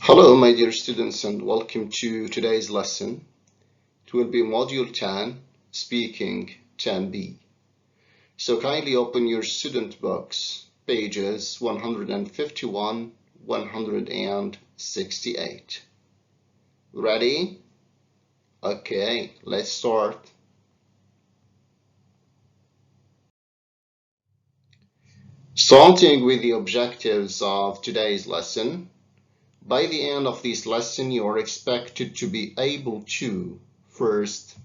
Hello, my dear students, and welcome to today's lesson. It will be Module 10, Speaking 10b. So kindly open your student books, pages 151, 168. Ready? Okay, let's start. Starting with the objectives of today's lesson. By the end of this lesson, you are expected to be able to, first,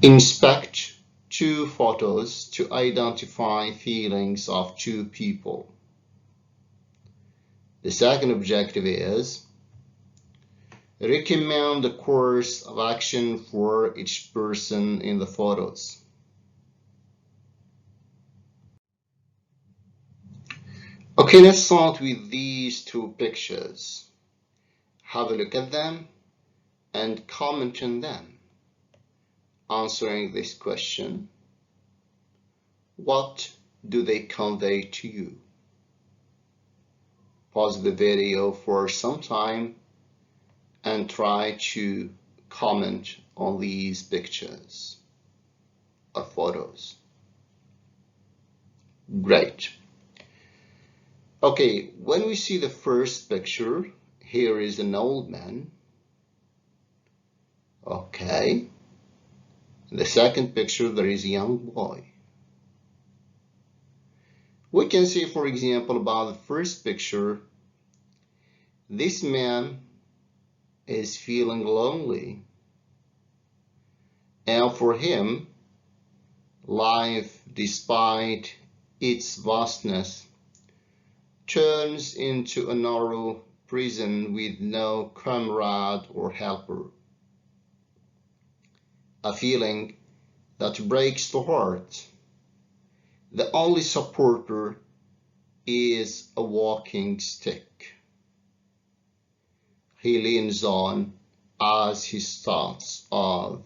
inspect two photos to identify feelings of two people. The second objective is recommend the course of action for each person in the photos. Okay, let's start with these two pictures. Have a look at them and comment on them. Answering this question, what do they convey to you? Pause the video for some time and try to comment on these pictures or photos. Great. Okay, when we see the first picture, here is an old man. Okay. In the second picture, there is a young boy. We can see, for example, about the first picture, this man is feeling lonely. And for him, life, despite its vastness, turns into a narrow prison with no comrade or helper. A feeling that breaks the heart. The only supporter is a walking stick he leans on as his thoughts are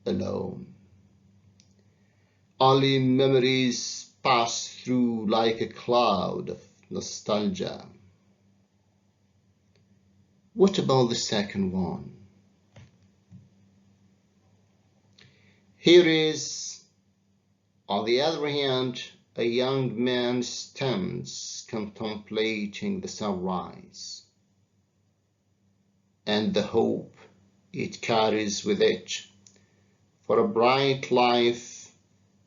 alone. Only memories pass through like a cloud of nostalgia. What about the second one? Here is, on the other hand, a young man stands contemplating the sunrise and the hope it carries with it for a bright life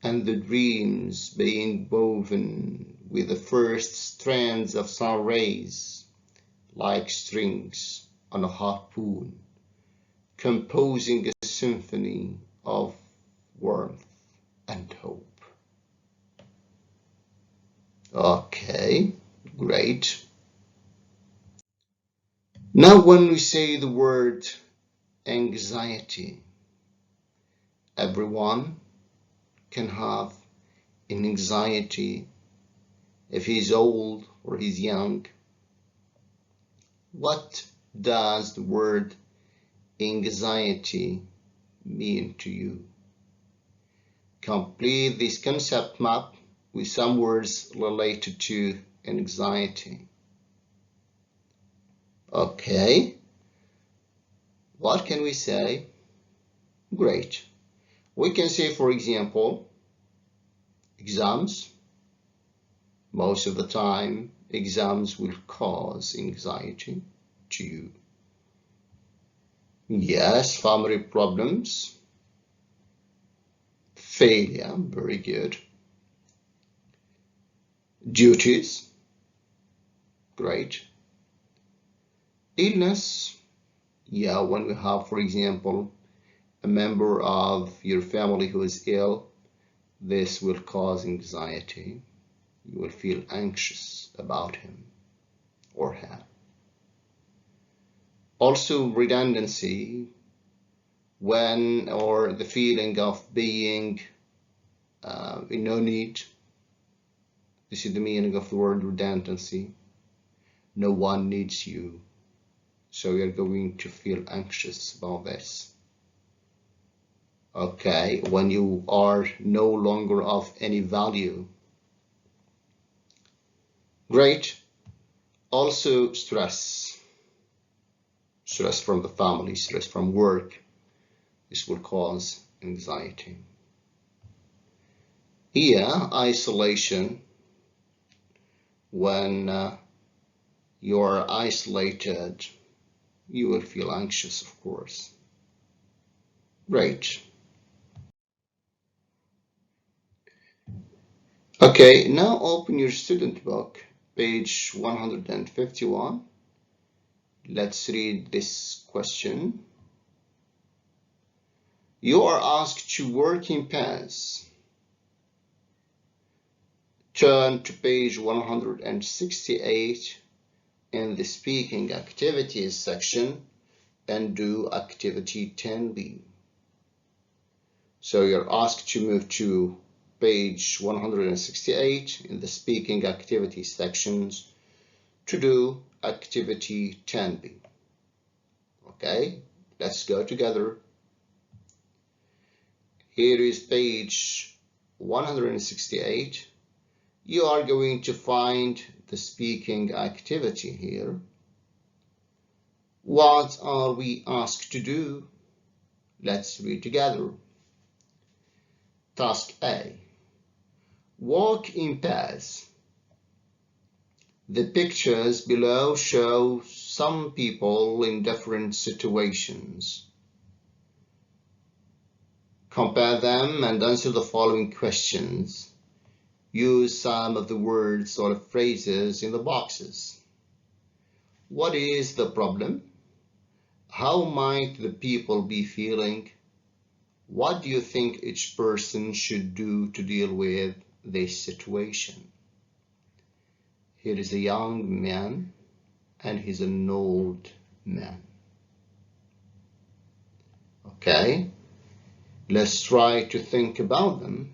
and the dreams being woven with the first strands of sun rays like strings on a harpoon, composing a symphony of warmth and hope. Okay, great. Now when we say the word anxiety, everyone can have an anxiety if he's old or he's young. What does the word anxiety mean to you? Complete this concept map with some words related to anxiety. Okay, what can we say? Great. We can say, for example, exams. Most of the time, exams will cause anxiety to you. Yes, family problems. Failure, very good. Duties, great. Illness, yeah, when we have, for example, a member of your family who is ill, this will cause anxiety. You will feel anxious about him or her. Also, redundancy, when or the feeling of being in no need. This is the meaning of the word redundancy. No one needs you, so you're going to feel anxious about this. Okay, when you are no longer of any value. Great. Also stress from the family, stress from work. This will cause anxiety. Here, isolation. When you're isolated, you will feel anxious, of course. Great. Okay, now open your student book, page 151. Let's read this question. You are asked to work in pairs. Turn to page 168 in the speaking activities section and do activity 10B. So you're asked to move to page 168 in the speaking activities sections to do activity 10B. Okay, let's go together. Here is page 168. You are going to find the speaking activity here. What are we asked to do? Let's read together. Task A. Walk in pairs. The pictures below show some people in different situations. Compare them and answer the following questions. Use some of the words or phrases in the boxes. What is the problem? How might the people be feeling? What do you think each person should do to deal with this situation? Here is a young man and he's an old man. Okay, let's try to think about them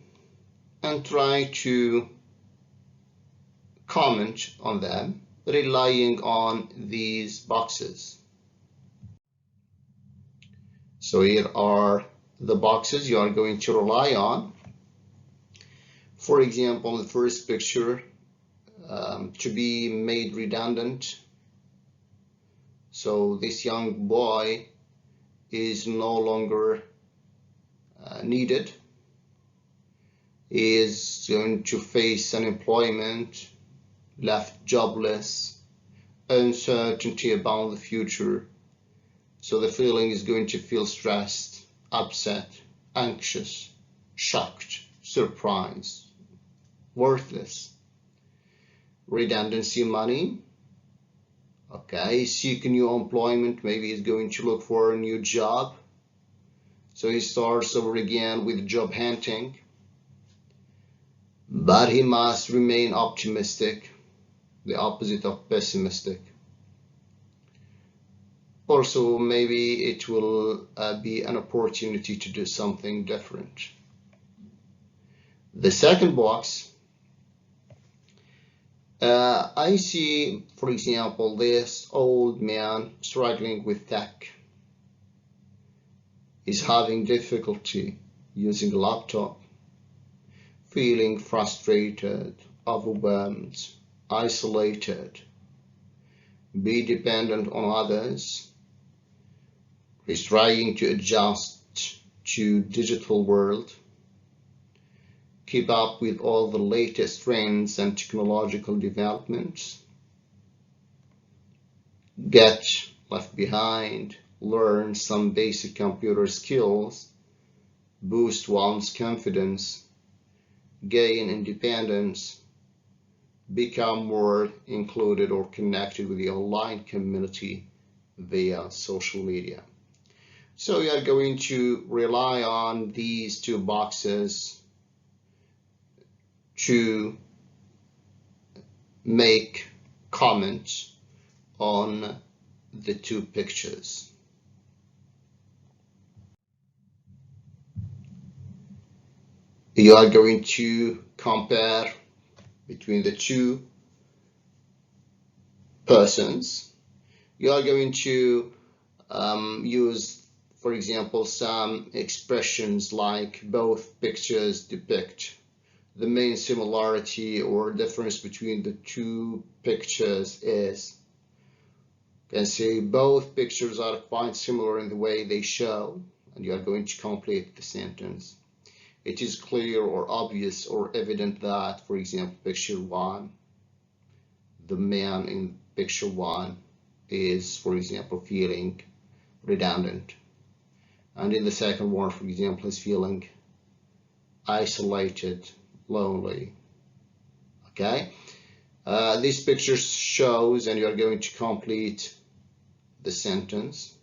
and try to comment on them, relying on these boxes. So here are the boxes you are going to rely on. For example, the first picture, to be made redundant. So this young boy is no longer needed. He is going to face unemployment, left jobless, uncertainty about the future. So the feeling is going to feel stressed, upset, anxious, shocked, surprised, worthless. Redundancy money. Okay, seeking new employment. Maybe he's going to look for a new job. So he starts over again with job hunting. But he must remain optimistic, the opposite of pessimistic. Also, maybe it will be an opportunity to do something different. The second box, I see, for example, this old man struggling with tech. He's having difficulty using a laptop, feeling frustrated, overwhelmed, isolated, be dependent on others. He's trying to adjust to digital world, keep up with all the latest trends and technological developments, get left behind, learn some basic computer skills, boost one's confidence, gain independence, become more included or connected with the online community via social media. So we are going to rely on these two boxes to make comments on the two pictures. You are going to compare between the two persons. You are going to use, for example, some expressions like both pictures depict the main similarity or difference between the two pictures is. You can see both pictures are quite similar in the way they show, and you are going to complete the sentence. It is clear or obvious or evident that, for example, picture 1, the man in picture 1 is, for example, feeling redundant. And in the second one, for example, is feeling isolated, lonely. Okay? This picture shows, and you are going to complete the sentence,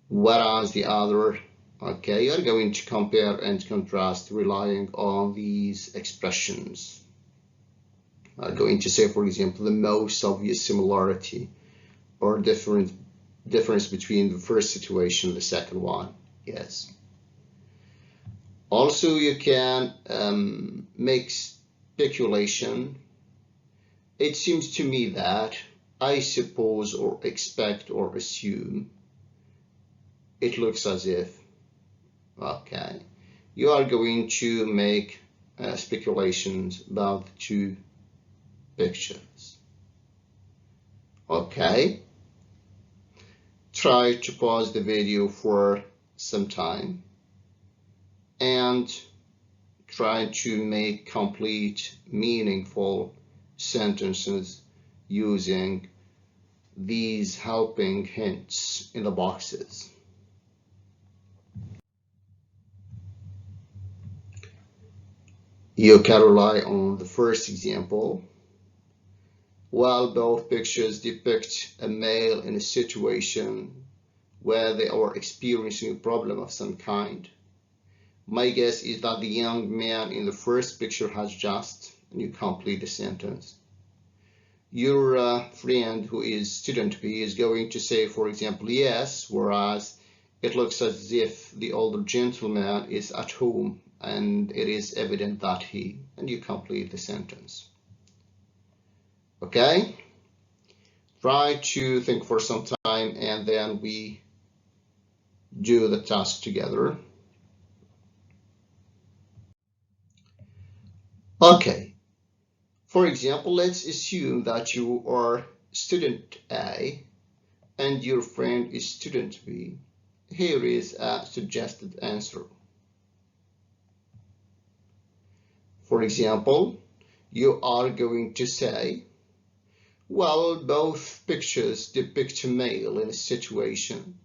whereas the other, okay, you are going to compare and contrast relying on these expressions. I'm going to say, for example, the most obvious similarity or difference between the first situation and the second one. Yes. Also, you can make speculation. It seems to me that, I suppose or expect or assume, it looks as if. Okay. You are going to make speculations about the two pictures. Okay. Try to pause the video for some time and try to make complete, meaningful sentences using these helping hints in the boxes. You can rely on the first example. While both pictures depict a male in a situation where they are experiencing a problem of some kind, my guess is that the young man in the first picture has just, and you complete the sentence. Your friend who is student B is going to say, for example, yes, whereas it looks as if the older gentleman is at home and it is evident that he, and you complete the sentence. Okay? Try to think for some time and then we do the task together. Okay. For example, let's assume that you are student A and your friend is student B. Here is a suggested answer. For example, you are going to say, well, both pictures depict a male in a situation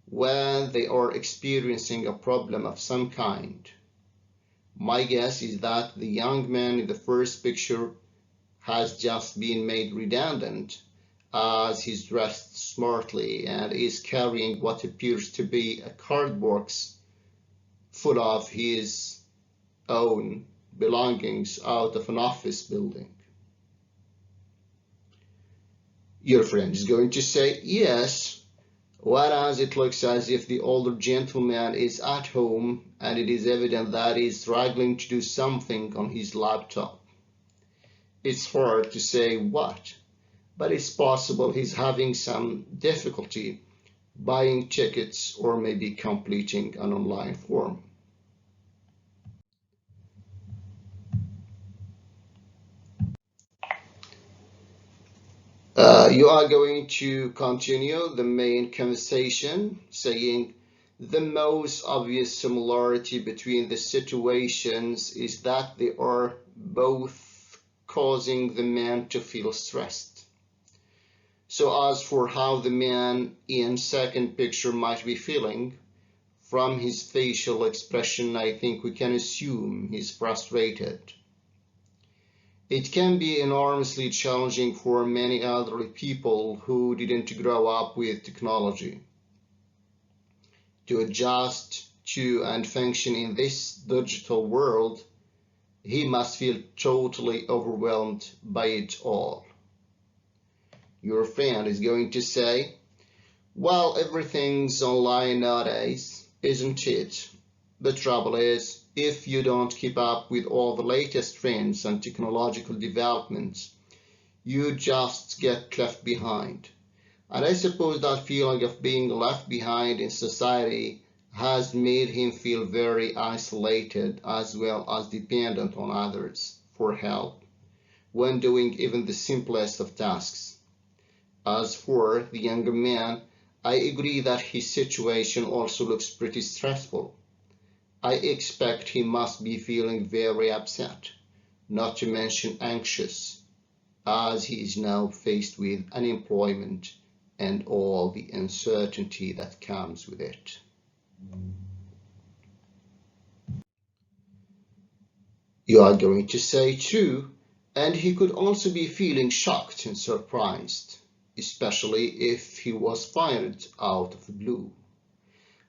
where they are experiencing a problem of some kind. My guess is that the young man in the first picture has just been made redundant as he's dressed smartly and is carrying what appears to be a card box full of his own belongings out of an office building. Your friend is going to say yes, whereas it looks as if the older gentleman is at home and it is evident that he is struggling to do something on his laptop. It's hard to say what, but it's possible he's having some difficulty buying tickets or maybe completing an online form. You are going to continue the main conversation saying the most obvious similarity between the situations is that they are both causing the man to feel stressed. So as for how the man in second picture might be feeling, from his facial expression, I think we can assume he's frustrated. It can be enormously challenging for many elderly people who didn't grow up with technology to adjust to and function in this digital world. He must feel totally overwhelmed by it all. Your friend is going to say, well, everything's online nowadays, isn't it? The trouble is, if you don't keep up with all the latest trends and technological developments, you just get left behind. And I suppose that feeling of being left behind in society has made him feel very isolated as well as dependent on others for help when doing even the simplest of tasks. As for the younger man, I agree that his situation also looks pretty stressful. I expect he must be feeling very upset, not to mention anxious, as he is now faced with unemployment and all the uncertainty that comes with it. You are going to say true, and he could also be feeling shocked and surprised, especially if he was fired out of the blue.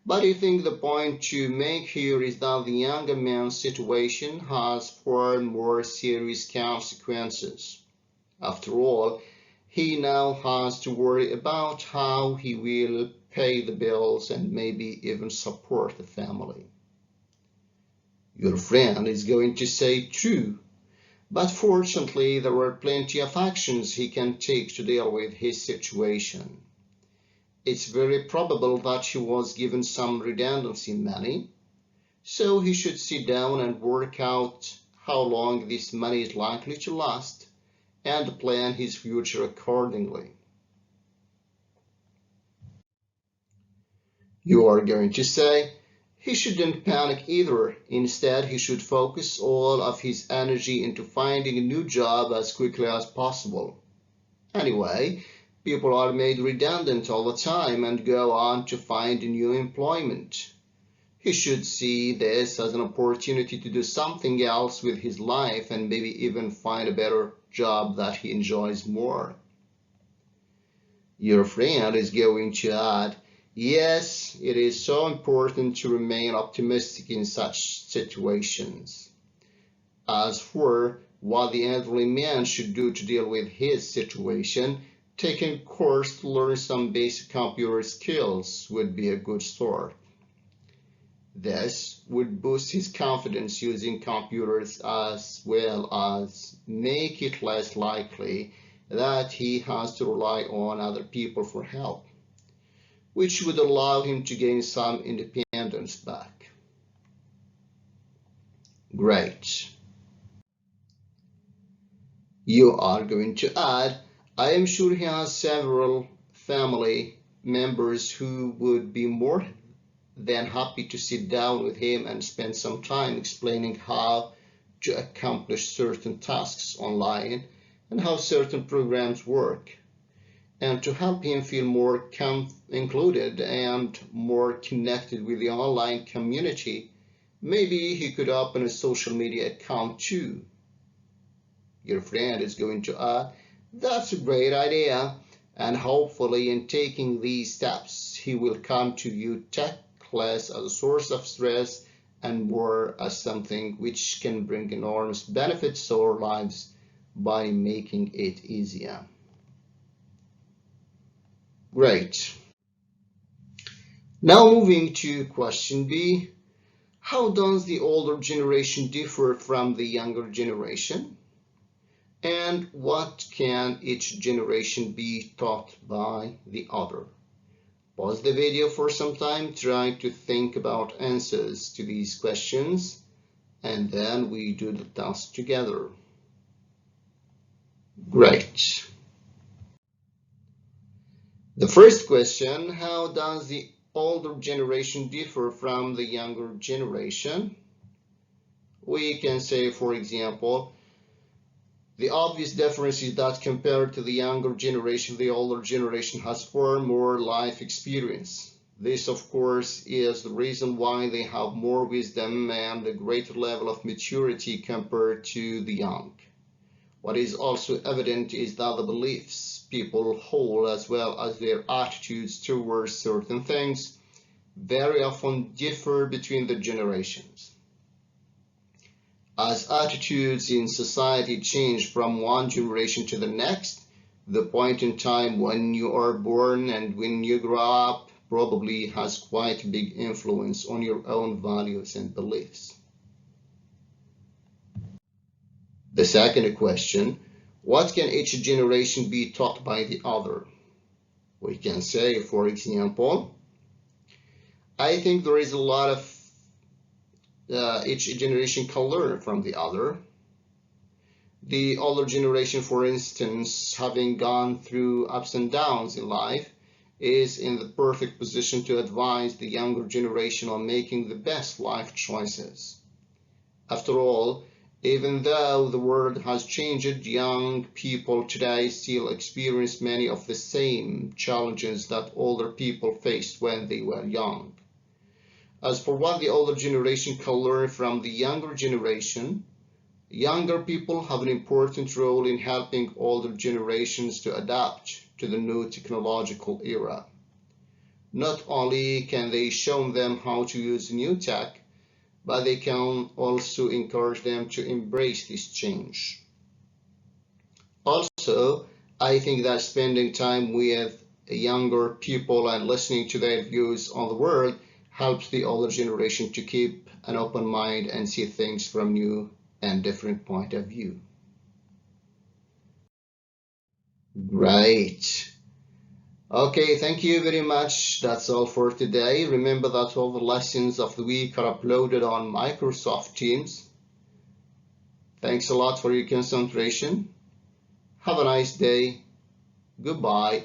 But I think the point to make here is that the younger man's situation has far more serious consequences. After all, he now has to worry about how he will pay the bills and maybe even support the family. Your friend is going to say true, but fortunately there are plenty of actions he can take to deal with his situation. It's very probable that he was given some redundancy money, so he should sit down and work out how long this money is likely to last and plan his future accordingly. You are going to say he shouldn't panic either. Instead, he should focus all of his energy into finding a new job as quickly as possible. Anyway, people are made redundant all the time and go on to find new employment. He should see this as an opportunity to do something else with his life and maybe even find a better job that he enjoys more. Your friend is going to add, yes, it is so important to remain optimistic in such situations. As for what the elderly man should do to deal with his situation, taking a course to learn some basic computer skills would be a good start. This would boost his confidence using computers as well as make it less likely that he has to rely on other people for help, which would allow him to gain some independence back. Great. You are going to add, I am sure he has several family members who would be more than happy to sit down with him and spend some time explaining how to accomplish certain tasks online and how certain programs work, and to help him feel more included and more connected with the online community. Maybe he could open a social media account too. Your friend is going to add, that's a great idea, and hopefully in taking these steps he will come to view tech less as a source of stress and more as something which can bring enormous benefits to our lives by making it easier. Great. Now moving to question B. How does the older generation differ from the younger generation? And what can each generation be taught by the other? Pause the video for some time, try to think about answers to these questions, and then we do the task together. Great. The first question, how does the older generation differ from the younger generation? We can say, for example, the obvious difference is that compared to the younger generation, the older generation has far more life experience. This, of course, is the reason why they have more wisdom and a greater level of maturity compared to the young. What is also evident is that the beliefs people hold as well as their attitudes towards certain things very often differ between the generations. As attitudes in society change from one generation to the next, the point in time when you are born and when you grow up probably has quite a big influence on your own values and beliefs. The second question, what can each generation be taught by the other? We can say, for example, I think there is a lot of each generation can learn from the other. The older generation, for instance, having gone through ups and downs in life, is in the perfect position to advise the younger generation on making the best life choices. After all, even though the world has changed, young people today still experience many of the same challenges that older people faced when they were young. As for what the older generation can learn from the younger generation, younger people have an important role in helping older generations to adapt to the new technological era. Not only can they show them how to use new tech, but they can also encourage them to embrace this change. Also, I think that spending time with younger people and listening to their views on the world helps the older generation to keep an open mind and see things from new and different point of view. Great. Okay, thank you very much. That's all for today. Remember that all the lessons of the week are uploaded on Microsoft Teams. Thanks a lot for your concentration. Have a nice day. Goodbye.